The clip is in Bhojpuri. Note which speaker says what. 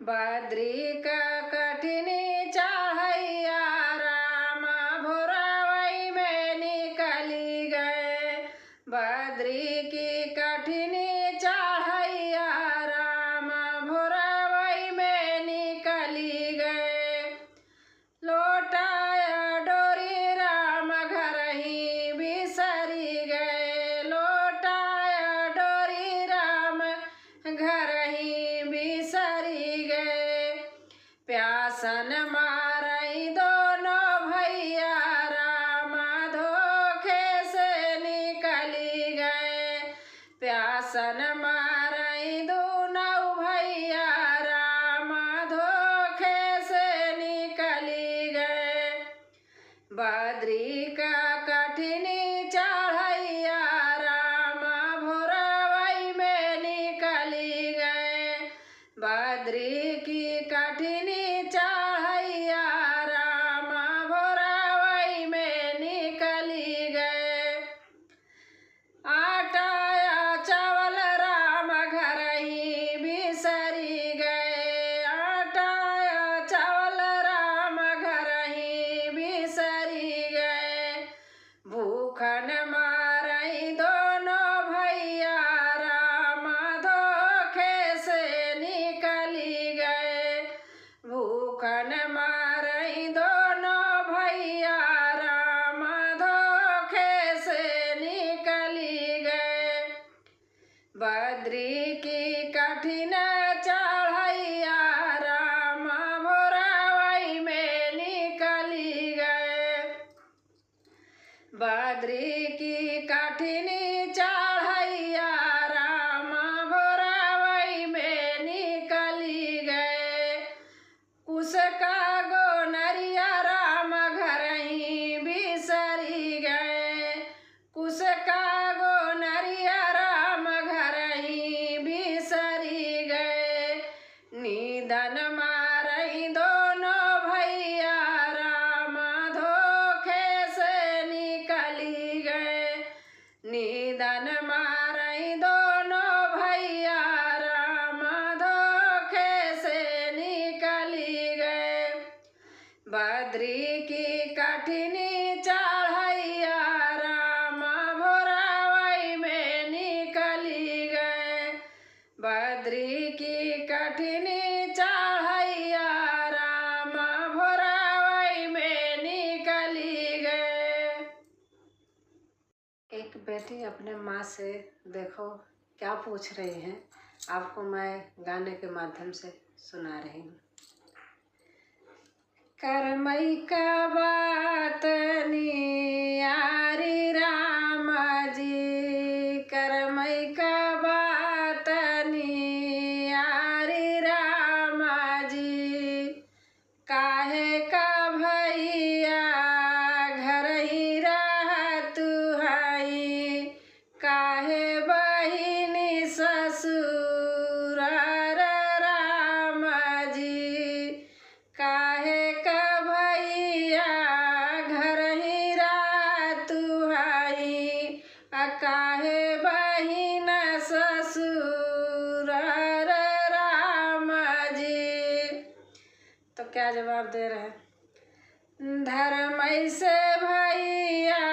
Speaker 1: बद्री का कठिनी चढ़ैया राम भोरवई में निकली गए। बद्री की कठिनी चढ़ैया राम भोरवई में निकली गए। लोटाया डोरी राम घर ही बिसरी गए। लोटाया डोरी राम घर ही बिसरी गए। प्यासन मारई दोनों भैया राम धोखे से निकली गए। प्यासन मारई दोनों भैया राम धोखे से निकली गए। बद्री का कठिनी चढ़ैया राम भोरवई में निकली गए। बद्री की कठिनी चढ़ैया राम भोरवई में निकली गए। आटा या चावल राम घर ही बिसरी गए। आटा या चावल राम घर ही बिसरी गए। भूखन मारई दोनों भैया राम धोखे से निकली गए। भूखन मारई दोनों भैया राम धोखे से निकली गए। बद्री की कठिन चढ़ैया राम भोरवई में निकली गए। बद्री की कठिनी चढ़ैया राम भोरवई में निकली गए। कुश का गोनरिया राम घर ही बिसरी गए। कुश का गोनरिया राम घर ही बिसरी गए। निधन मारई दोनों भैया राम धोखे से निकली गए। निधन मारई दोनों भैया राम धोखे से निकली गए। बद्री की कठिनी चढ़ैया राम भोरवई में निकली गए। बद्री की कठिनी चढ़ैया राम भोरवई में निकली गए। एक बेटी अपने माँ से देखो क्या पूछ रही है, आपको मैं गाने के माध्यम से सुना रही हूँ। करमई का बात नियारी राम जी। करमई का बात नियारी राम जी। काहे का भैया घर ही रहत हई। काहे बहिनी ससुर राम जी। काहे का भैया घर ही रहत हई। काहे बहिन ससुर राम जी। तो क्या जवाब दे रहे हैं? धर्मई से भैया